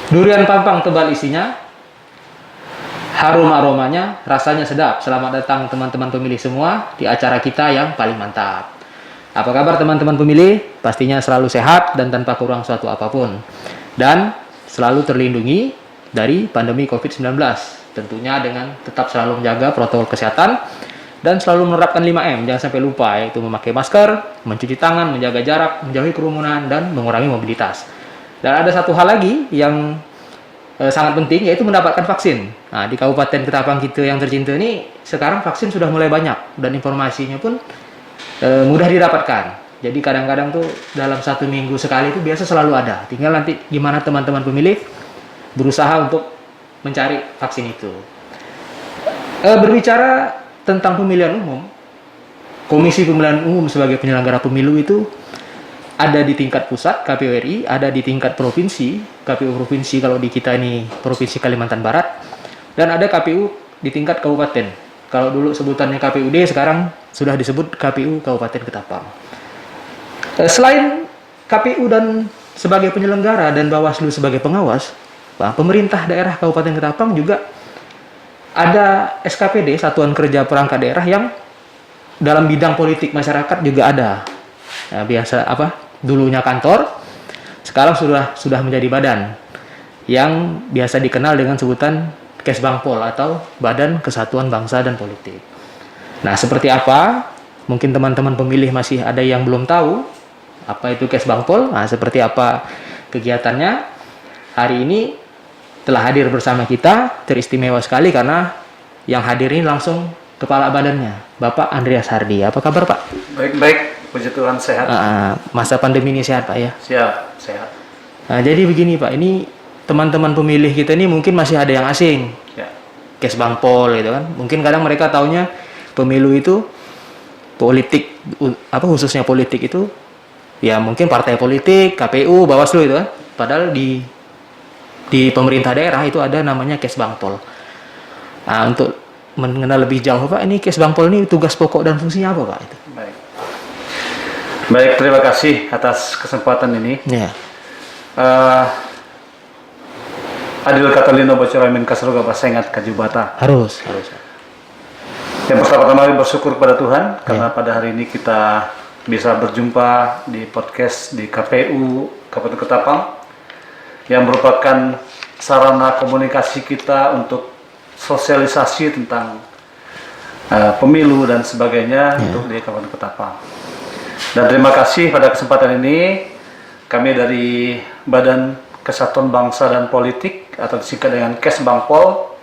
Durian Pampang tebal isinya, harum aromanya, rasanya sedap. Selamat datang teman-teman pemilih semua di acara kita yang paling mantap. Apa kabar teman-teman pemilih? Pastinya selalu sehat dan tanpa kurang suatu apapun. Dan selalu terlindungi dari pandemi COVID-19. Tentunya dengan tetap selalu menjaga protokol kesehatan dan selalu menerapkan 5M. Jangan sampai lupa, yaitu memakai masker, mencuci tangan, menjaga jarak, menjauhi kerumunan, dan mengurangi mobilitas. Dan ada satu hal lagi yang sangat penting, yaitu mendapatkan vaksin. Nah, di Kabupaten Ketapang kita yang tercinta ini, sekarang vaksin sudah mulai banyak dan informasinya pun mudah didapatkan. Jadi kadang-kadang tuh dalam 1 minggu sekali itu biasa selalu ada. Tinggal nanti gimana teman-teman pemilih berusaha untuk mencari vaksin itu. Berbicara tentang pemilihan umum, Komisi Pemilihan Umum sebagai penyelenggara pemilu itu ada di tingkat pusat KPU RI, ada di tingkat provinsi, KPU provinsi kalau di kita ini Provinsi Kalimantan Barat, dan ada KPU di tingkat kabupaten. Kalau dulu sebutannya KPUD, sekarang sudah disebut KPU Kabupaten Ketapang. Selain KPU dan sebagai penyelenggara dan Bawaslu sebagai pengawas, pemerintah daerah Kabupaten Ketapang juga ada SKPD, Satuan Kerja Perangkat Daerah, yang dalam bidang politik masyarakat juga ada. Nah, biasa dulunya kantor, sekarang sudah menjadi badan yang biasa dikenal dengan sebutan Kesbangpol atau Badan Kesatuan Bangsa dan Politik. Nah, seperti apa? Mungkin teman-teman pemilih masih ada yang belum tahu apa itu Kesbangpol. Nah, seperti apa kegiatannya? Hari ini telah hadir bersama kita, teristimewa sekali karena yang hadir ini langsung Kepala Badannya, Bapak Andreas Hardi. Apa kabar, Pak? Baik-baik. Puji Tuhan sehat. Masa pandemi ini sehat, Pak, ya? Siap, sehat. Nah, jadi begini, Pak, ini teman-teman pemilih kita ini mungkin masih ada yang asing. Ya. Kesbangpol gitu kan. Mungkin kadang mereka taunya pemilu itu politik, khususnya politik itu ya mungkin partai politik, KPU, Bawaslu itu kan. Padahal di pemerintah daerah itu ada namanya Kesbangpol. Nah, untuk mengenal lebih jauh, Pak, ini Kesbangpol ini tugas pokok dan fungsinya apa, Pak? Itu. Baik, terima kasih atas kesempatan ini. Ya. Adil Katalino Bocораmin Kasroga Basengat Kajubata. Harus. Yang pertama-tama bersyukur kepada Tuhan karena pada hari ini kita bisa berjumpa di podcast di KPU Kabupaten Ketapang yang merupakan sarana komunikasi kita untuk sosialisasi tentang pemilu dan sebagainya untuk di Kabupaten Ketapang. Dan terima kasih pada kesempatan ini kami dari Badan Kesatuan Bangsa dan Politik atau disingkat dengan Kesbangpol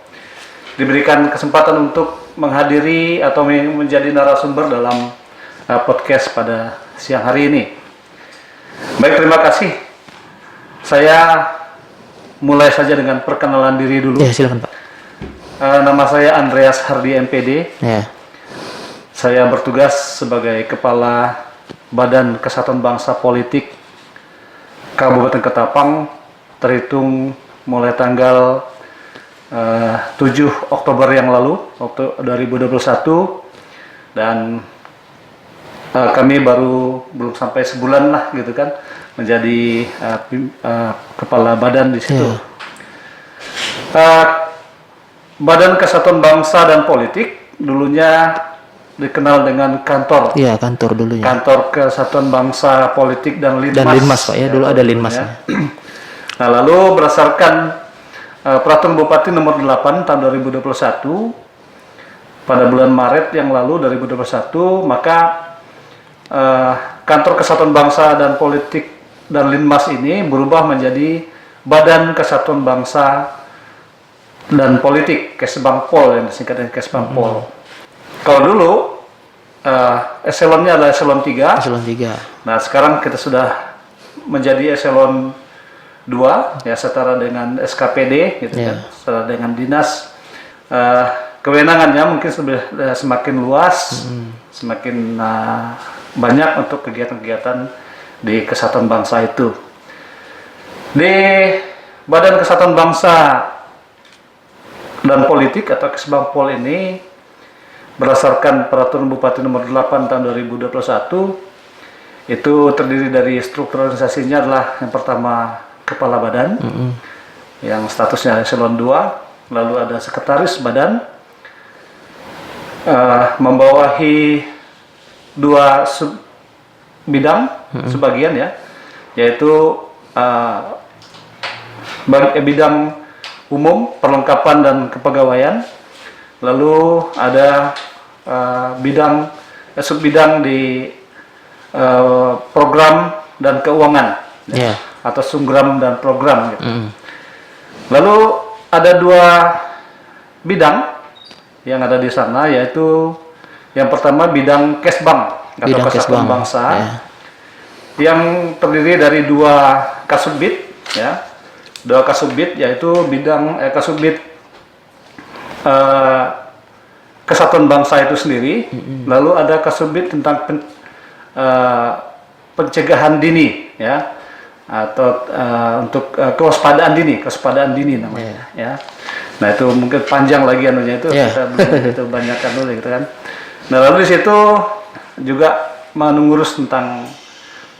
diberikan kesempatan untuk menghadiri atau menjadi narasumber dalam podcast pada siang hari ini. Baik, terima kasih. Saya mulai saja dengan perkenalan diri dulu. Ya, silakan, Pak. Nama saya Andreas Hardi MPD. Ya. Saya bertugas sebagai Kepala Badan Kesatuan Bangsa Politik Kabupaten Ketapang terhitung mulai tanggal 7 Oktober yang lalu, 2021, dan kami belum sampai sebulan lah gitu kan menjadi kepala badan di situ. Badan Kesatuan Bangsa dan Politik dulunya dikenal dengan kantor. Iya, kantor dulunya. Kantor Kesatuan Bangsa Politik dan Linmas. Dan Linmas, Pak, ya, dulu ada Linmasnya. Nah, lalu berdasarkan Peraturan Bupati nomor 8 tahun 2021 pada bulan Maret yang lalu 2021, maka Kantor Kesatuan Bangsa dan Politik dan Linmas ini berubah menjadi Badan Kesatuan Bangsa dan Politik Kesbangpol, yang disingkat dengan Kesbangpol. Kalau dulu eselonnya adalah eselon 3. Eselon 3. Nah, sekarang kita sudah menjadi eselon 2 ya, setara dengan SKPD gitu kan, setara dengan dinas. Kewenangannya mungkin sudah semakin luas, semakin banyak untuk kegiatan-kegiatan di Kesatuan Bangsa itu. Di Badan Kesatuan Bangsa dan Politik atau Kesbangpol ini berdasarkan Peraturan Bupati nomor 8 tahun 2021 itu terdiri dari struktur organisasinya adalah yang pertama Kepala Badan, yang statusnya eselon 2, lalu ada sekretaris badan, membawahi 2 sub bidang sebagian ya, yaitu bidang umum, perlengkapan dan kepegawaian, lalu ada sub-bidang di program dan keuangan, ya, atau sumgram dan program gitu. Lalu ada 2 bidang yang ada di sana, yaitu yang pertama bidang Kesbang atau Kesatuan Bangsa, yang terdiri dari 2 kasubit, ya, 2 kasubit, yaitu bidang kasubit Kesatuan Bangsa itu sendiri, lalu ada kasubit tentang pencegahan dini, ya, atau untuk kewaspadaan dini namanya, ya. Nah itu mungkin panjang lagi anunya itu, kita itu banyakkan dulu gitu kan. Nah lalu di situ juga mengurus tentang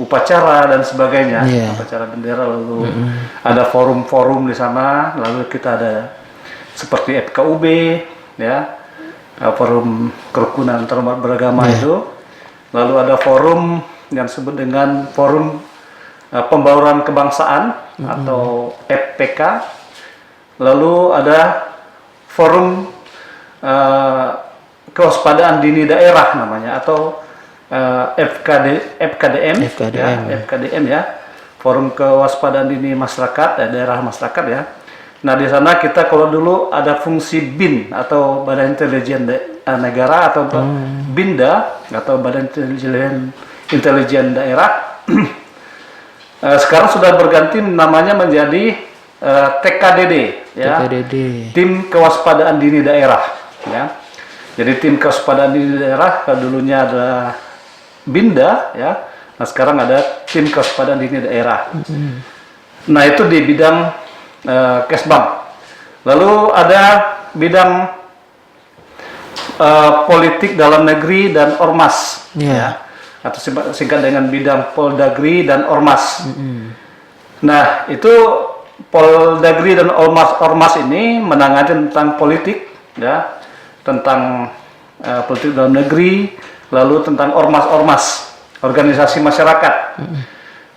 upacara dan sebagainya, upacara bendera, lalu ada forum-forum di sana, lalu kita ada seperti FKUB, ya, forum kerukunan antarumat beragama itu, lalu ada forum yang disebut dengan forum pembauran kebangsaan atau FPK, lalu ada forum kewaspadaan dini daerah namanya, atau FKDM, ya, forum kewaspadaan dini masyarakat, daerah masyarakat, ya. Nah di sana kita kalau dulu ada fungsi BIN atau Badan Intelijen Negara, atau BINDA atau Badan Intelijen Daerah. Sekarang sudah berganti namanya menjadi TKDD, ya, Tim Kewaspadaan Dini Daerah, ya. Jadi tim kewaspadaan dini daerah dulunya adalah BINDA, ya. Nah sekarang ada tim kewaspadaan dini daerah. Nah itu di bidang Kesbang. Lalu ada bidang politik dalam negeri dan ormas, ya, atau singkat dengan bidang Poldagri dan ormas. Nah itu Poldagri dan ormas ini menangani tentang politik, ya, tentang politik dalam negeri, lalu tentang ormas-ormas, organisasi masyarakat.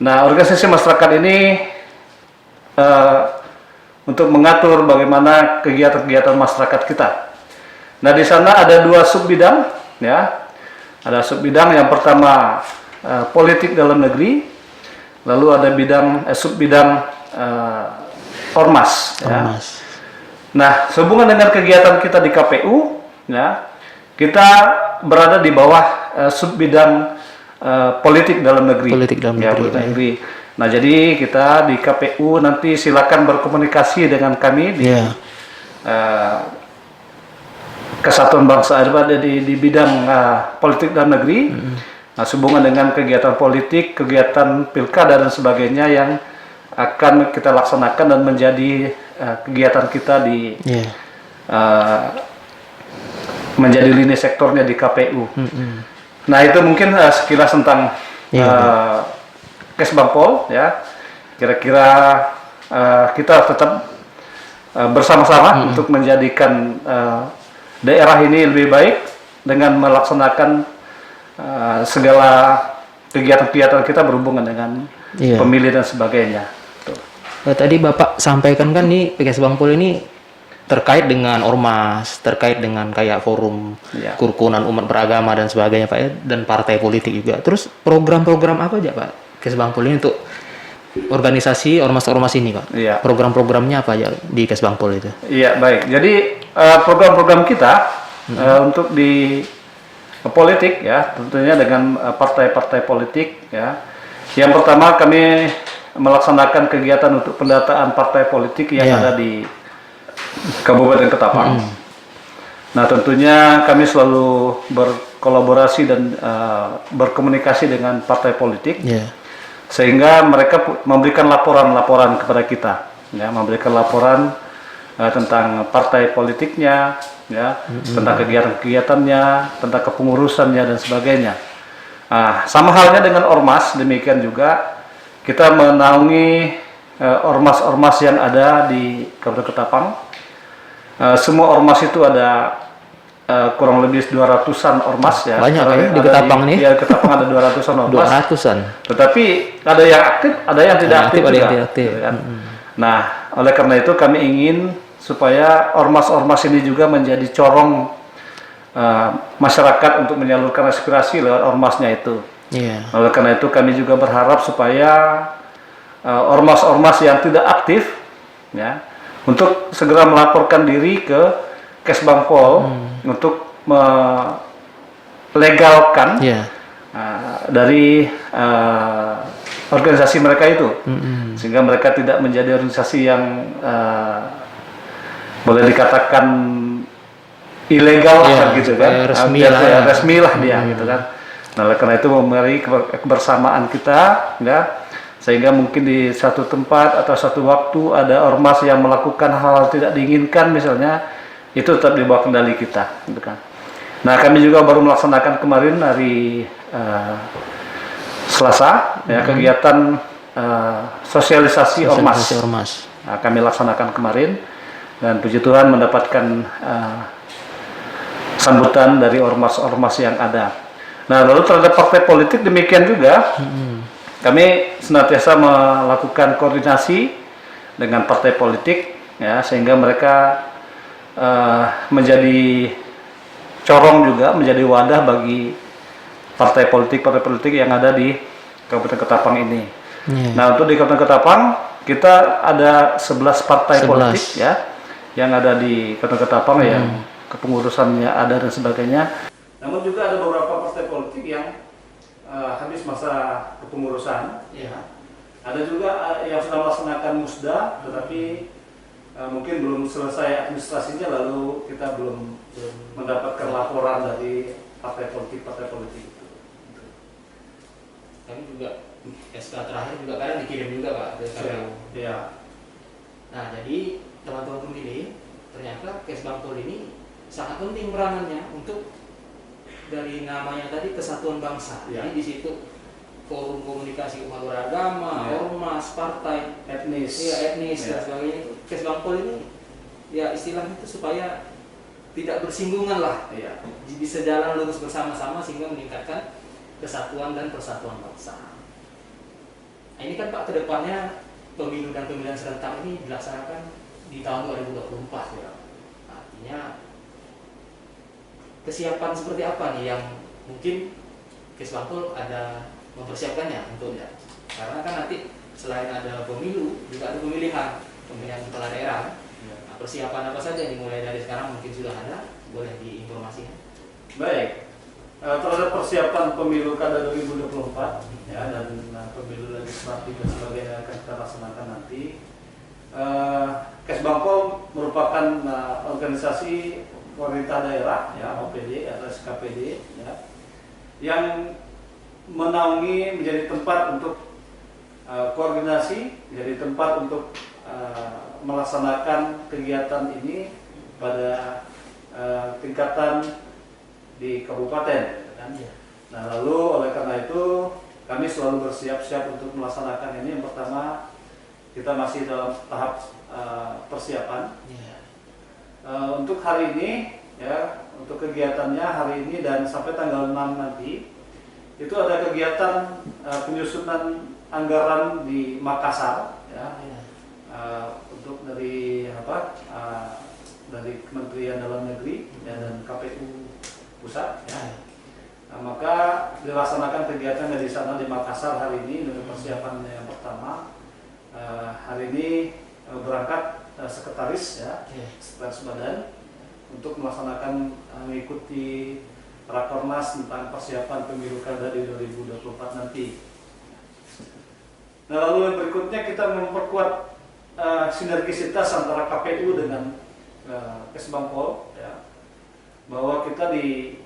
Nah organisasi masyarakat ini untuk mengatur bagaimana kegiatan-kegiatan masyarakat kita. Nah di sana ada 2 sub bidang, ya. Ada sub bidang yang pertama politik dalam negeri, lalu ada sub bidang ormas, ya. Nah sehubungan dengan kegiatan kita di KPU, ya, kita berada di bawah sub bidang politik dalam negeri. Politik dalam negeri. Nah jadi kita di KPU nanti silakan berkomunikasi dengan kami di Kesatuan Bangsa di bidang politik dalam negeri. Nah sehubungan dengan kegiatan politik, kegiatan pilkada dan sebagainya yang akan kita laksanakan dan menjadi kegiatan kita di menjadi lini sektornya di KPU. Nah itu mungkin sekilas tentang Kesbangpol, ya. Kira-kira kita tetap bersama-sama untuk menjadikan daerah ini lebih baik dengan melaksanakan segala kegiatan-kegiatan kita berhubungan dengan pemilih dan sebagainya. Tadi Bapak sampaikan kan nih Kesbangpol ini terkait dengan ormas, terkait dengan kayak forum kerukunan umat beragama dan sebagainya, Pak, ya, dan partai politik juga. Terus program-program apa aja, Pak, Kesbangpol ini untuk organisasi ormas-ormas ini, Pak? Program-programnya apa aja di Kesbangpol itu? Iya, baik. Jadi program-program kita untuk di politik, ya, tentunya dengan partai-partai politik, ya. Yang pertama kami melaksanakan kegiatan untuk pendataan partai politik yang ada di Kabupaten Ketapang. Nah tentunya kami selalu berkolaborasi dan berkomunikasi dengan partai politik, sehingga mereka memberikan laporan-laporan kepada kita, ya, memberikan laporan tentang partai politiknya, ya, tentang kegiatan-kegiatannya, tentang kepengurusannya dan sebagainya. Sama halnya dengan ormas, demikian juga kita menaungi ormas-ormas yang ada di Kabupaten Ketapang. Semua ormas itu ada kurang lebih 200-an ormas ya. Banyak ya di Ada Ketapang nih. Iya, Ketapang ada 200-an ormas. 200-an. Tetapi ada yang aktif, ada yang tidak aktif ada juga. yang tidak aktif. Gitu kan. Nah, oleh karena itu kami ingin supaya ormas-ormas ini juga menjadi corong masyarakat untuk menyalurkan aspirasi lewat ormasnya itu. Iya. Oleh karena itu kami juga berharap supaya ormas-ormas yang tidak aktif ya untuk segera melaporkan diri ke Kesbangpol untuk melegalkan Iya. dari organisasi mereka itu, sehingga mereka tidak menjadi organisasi yang boleh dikatakan ilegal lah gitu kan, resmi lah ya. resmi lah dia gitu kan. Nah, oleh karena itu mari kebersamaan kita ya, sehingga mungkin di satu tempat atau satu waktu ada ormas yang melakukan hal tidak diinginkan misalnya, itu tetap di bawah kendali kita gitu kan. Nah, kami juga baru melaksanakan kemarin hari Selasa ya kegiatan sosialisasi ormas. Nah, kami laksanakan kemarin dan puji Tuhan mendapatkan sambutan dari ormas-ormas yang ada. Nah, lalu terhadap partai politik demikian juga. Kami senantiasa melakukan koordinasi dengan partai politik ya, sehingga mereka menjadi corong juga, menjadi wadah bagi partai politik yang ada di Kabupaten Ketapang ini. Nah, untuk di Kabupaten Ketapang kita ada 11 partai politik ya yang ada di Kabupaten Ketapang yang kepengurusannya ada dan sebagainya. Namun juga ada beberapa partai politik yang habis masa kepengurusan. Ya. Ada juga yang sudah melaksanakan musda, tetapi mungkin belum selesai administrasinya, lalu kita belum mendapatkan laporan dari partai politik itu. Kami juga SK terakhir juga kadang dikirim juga Pak dari KPU. Ya. Nah, jadi teman-teman pemilih, ternyata Kesbangpol ini sangat penting peranannya untuk dari namanya tadi kesatuan bangsa. Ya. Jadi di situ forum komunikasi umat beragama, ormas, partai, etnis dan sebagainya. Kesbangpol ini ya istilahnya itu supaya tidak bersinggungan lah, bisa jalan lurus bersama-sama sehingga meningkatkan kesatuan dan persatuan bangsa. Nah, ini kan Pak, kedepannya pemilu dan pemilihan serentak ini dilaksanakan di tahun 2024 ya. Artinya kesiapan seperti apa nih yang mungkin Kesbangpol ada mempersiapkannya untuknya? Karena kan nanti selain ada pemilu juga ada pemilihan kepala daerah. Nah, persiapan apa saja dimulai dari sekarang mungkin sudah ada, boleh diinformasikan? Baik. Terhadap persiapan pemilu kada 2024 ya, dan pemilu legislatif dan sebagainya akan kita laksanakan nanti. Kesbangpol merupakan organisasi pemerintah daerah ya, OPD atau SKPD ya, yang menaungi menjadi tempat untuk koordinasi, menjadi tempat untuk melaksanakan kegiatan ini pada tingkatan di kabupaten kan? Nah, lalu oleh karena itu kami selalu bersiap-siap untuk melaksanakan ini. Yang pertama, kita masih dalam tahap persiapan. Untuk hari ini ya, untuk kegiatannya hari ini dan sampai tanggal 6 nanti itu ada kegiatan penyusunan anggaran di Makassar ya. Untuk dari dari Kementerian Dalam Negeri ya, dan KPU pusat ya. Nah, maka dilaksanakan kegiatan di sana di Makassar hari ini dengan persiapan yang pertama. Hari ini berangkat sekretaris ya, sekretaris badan untuk melaksanakan mengikuti Rakornas tentang persiapan pemilu kada di 2024 nanti. Nah, lalu yang berikutnya kita memperkuat sinergisitas antara KPU dengan Kesbangpol ya, bahwa kita di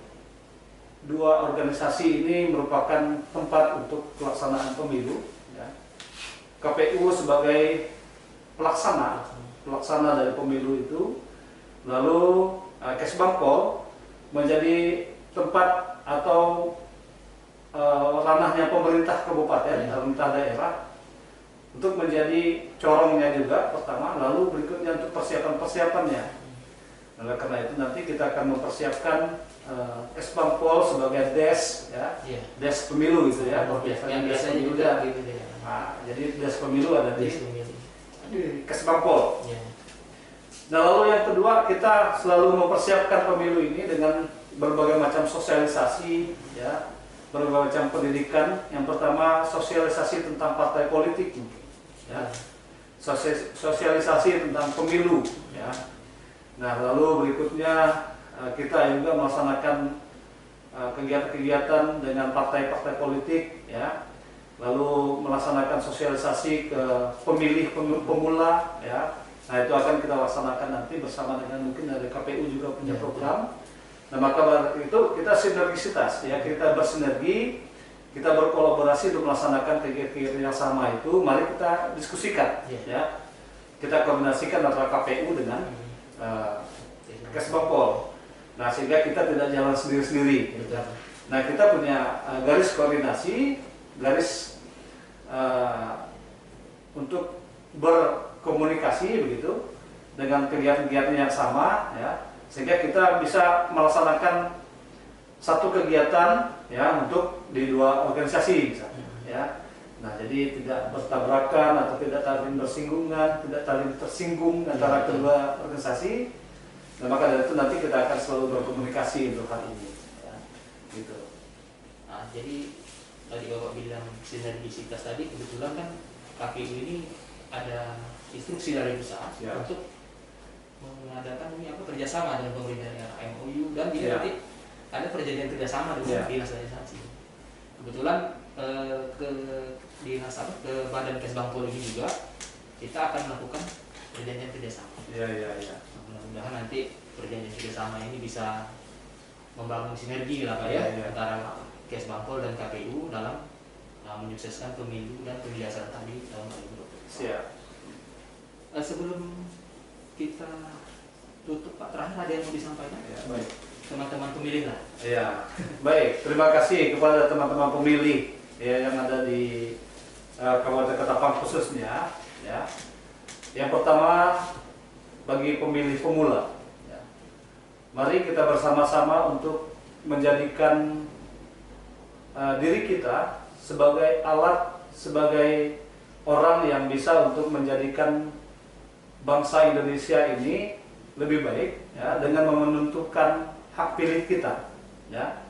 dua organisasi ini merupakan tempat untuk pelaksanaan pemilu ya. KPU sebagai pelaksana dari pemilu itu, lalu Kesbangpol menjadi tempat atau ranahnya pemerintah kabupaten, pemerintah daerah untuk menjadi corongnya juga pertama, lalu berikutnya untuk persiapan-persiapannya. Oleh karena itu nanti kita akan mempersiapkan Kesbangpol sebagai des, ya, des pemilu gitu ya, yang biasanya pemilu juga ya. gitu ya. Nah, jadi des pemilu ada di Des pemilu. Kesbangpol. Ya. Nah, lalu yang kedua, kita selalu mempersiapkan pemilu ini dengan berbagai macam sosialisasi, ya, berbagai macam pendidikan. Yang pertama, sosialisasi tentang partai politik, ya, sosialisasi tentang pemilu, ya. Nah, lalu berikutnya kita juga melaksanakan kegiatan-kegiatan dengan partai-partai politik, ya. Lalu melaksanakan sosialisasi ke pemilih pemula, ya. Nah, itu akan kita laksanakan nanti bersama dengan mungkin dari KPU juga punya program. Nah, maka itu kita sinergisitas, ya, kita bersinergi, kita berkolaborasi untuk melaksanakan kegiatan yang sama itu. Mari kita diskusikan, ya. Kita koordinasikan antara KPU dengan Kesbangpol. Nah, sehingga kita tidak jalan sendiri-sendiri. Gitu. Nah, kita punya garis koordinasi, garis untuk berkomunikasi begitu dengan kegiatan-kegiatan yang sama, ya, sehingga kita bisa melaksanakan satu kegiatan, ya, untuk di dua organisasi misalnya, ya. Nah, jadi tidak bertabrakan atau tidak saling bersinggungan, tidak saling tersinggung antara kedua organisasi. Nah, maka dari itu nanti kita akan selalu berkomunikasi untuk hal ini, ya, gitu. Nah, jadi tadi Bapak bilang sinergisitas tadi, kebetulan kan KPU ini ada instruksi dari pusat untuk mengadakan ini kerjasama dengan pemerintah daerah, MOU, dan nanti ada perjanjian kerjasama dengan dinas organisasi. Kebetulan ke dinas ke Badan Kesbangpol ini juga kita akan melakukan perjanjian kerjasama. Mudah-mudahan nanti perjanjian kerjasama ini bisa membangun sinergi lah Pak, antara Kesbangpol dan KPU dalam menyukseskan pemilu dan pemilihan serentak di tahun 2020. Siap. Sebelum kita tutup Pak, terakhir ada yang mau disampaikan? Ya, baik. Teman-teman pemilih lah. Ya, baik. Terima kasih kepada teman-teman pemilih, ya, yang ada di Kabupaten Ketapang khususnya, ya. Yang pertama, bagi pemilih pemula, ya, mari kita bersama-sama untuk menjadikan diri kita sebagai alat, sebagai orang yang bisa untuk menjadikan bangsa Indonesia ini lebih baik, ya, dengan menentukan hak pilih kita, ya.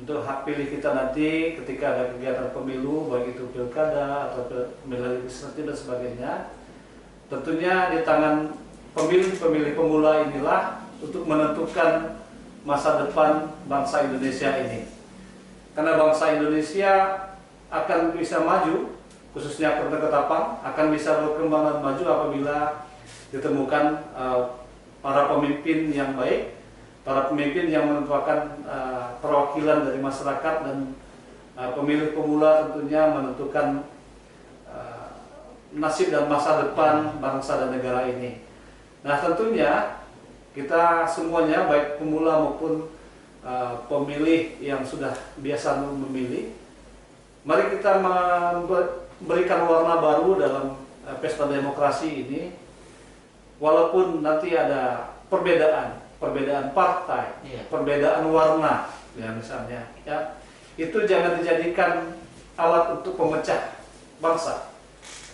Untuk hak pilih kita nanti ketika ada kegiatan pemilu, baik itu pilkada atau pemilihan legislatif dan sebagainya, tentunya di tangan pemilih-pemilih pemula inilah untuk menentukan masa depan bangsa Indonesia ini. Karena bangsa Indonesia akan bisa maju, khususnya Kota Ketapang, akan bisa berkembang dan maju apabila ditemukan para pemimpin yang baik, para pemimpin yang merupakan perwakilan dari masyarakat, dan pemilih pemula tentunya menentukan nasib dan masa depan bangsa dan negara ini. Nah, tentunya kita semuanya, baik pemula maupun pemilih yang sudah biasa memilih, mari kita memberikan warna baru dalam pesta demokrasi ini. Walaupun nanti ada perbedaan partai, perbedaan warna, ya, misalnya, ya, itu jangan dijadikan alat untuk pemecah bangsa,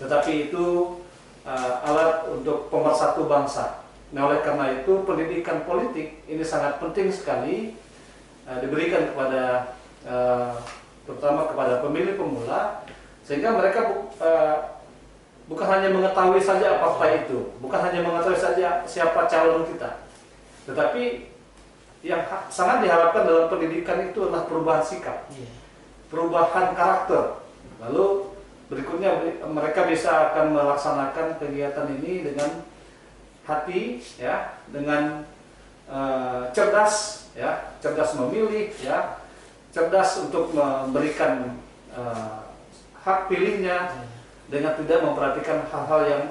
tetapi itu alat untuk pemersatu bangsa. Nah, oleh karena itu pendidikan politik ini sangat penting sekali diberikan kepada terutama kepada pemilih pemula, sehingga mereka bukan hanya mengetahui saja partai itu, bukan hanya mengetahui saja siapa calon kita, tetapi yang sangat diharapkan dalam pendidikan itu adalah perubahan sikap, perubahan karakter. Lalu berikutnya mereka bisa akan melaksanakan kegiatan ini dengan hati, ya, dengan cerdas, ya, cerdas memilih, ya, cerdas untuk memberikan hak pilihnya dengan tidak memperhatikan hal-hal yang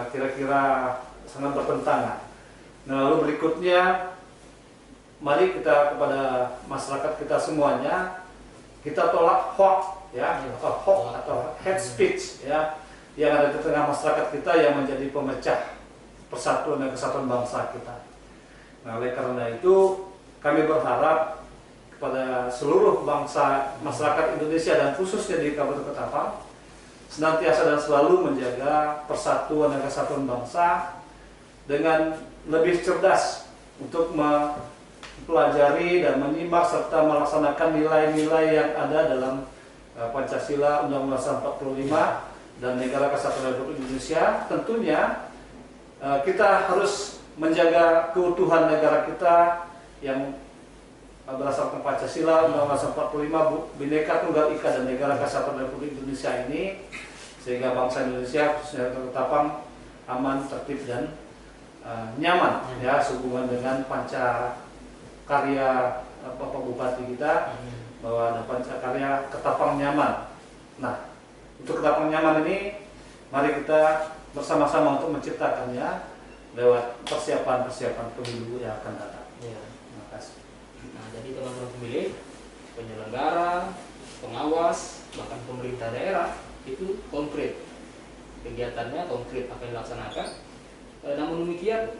kira-kira sangat bertentangan. Nah, lalu berikutnya, mari kita kepada masyarakat kita semuanya, kita tolak hoax, ya, hoax atau hate speech, ya, yang ada di tengah masyarakat kita yang menjadi pemecah persatuan dan kesatuan bangsa kita. Nah, oleh karena itu kami berharap kepada seluruh bangsa masyarakat Indonesia dan khususnya di Kabupaten Ketapang senantiasa dan selalu menjaga persatuan dan kesatuan bangsa dengan lebih cerdas untuk mempelajari dan menyimak serta melaksanakan nilai-nilai yang ada dalam Pancasila Undang-Undang 45 dan Negara Kesatuan Republik Indonesia. Tentunya kita harus menjaga keutuhan negara kita yang berdasarkan Pancasila Undang-Undang 45, Bhinneka Tunggal Ika dan Negara Kesatuan Republik Indonesia ini, sehingga bangsa Indonesia khususnya Ketapang aman, tertib dan nyaman ya sehubungan dengan pancakarya Bapak Bupati kita bahwa ada pancakarya Ketapang nyaman. Nah, untuk Ketapang nyaman ini mari kita bersama-sama untuk menciptakannya lewat persiapan-persiapan pemilu yang akan datang. Ya. Terima kasih. Nah, jadi teman-teman pemilih, penyelenggara, pengawas, bahkan pemerintah daerah itu konkret. Kegiatannya konkret akan dilaksanakan. Namun demikian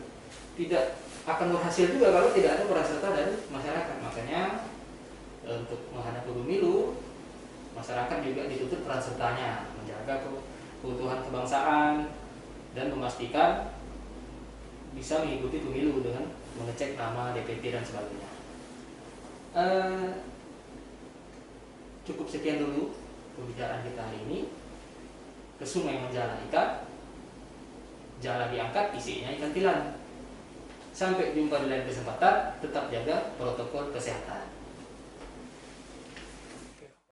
tidak akan berhasil juga kalau tidak ada peran serta dari masyarakat. Makanya untuk menghadapi pemilu, masyarakat juga dituntut peran sertanya, menjaga keutuhan kebangsaan dan memastikan bisa mengikuti pemilu dengan mengecek nama DPT dan sebagainya. Cukup sekian dulu pembicaraan kita hari ini. Ke sungai menjala ikan, jala diangkat, isinya ikan tilan. Sampai jumpa di lain kesempatan, tetap jaga protokol kesehatan.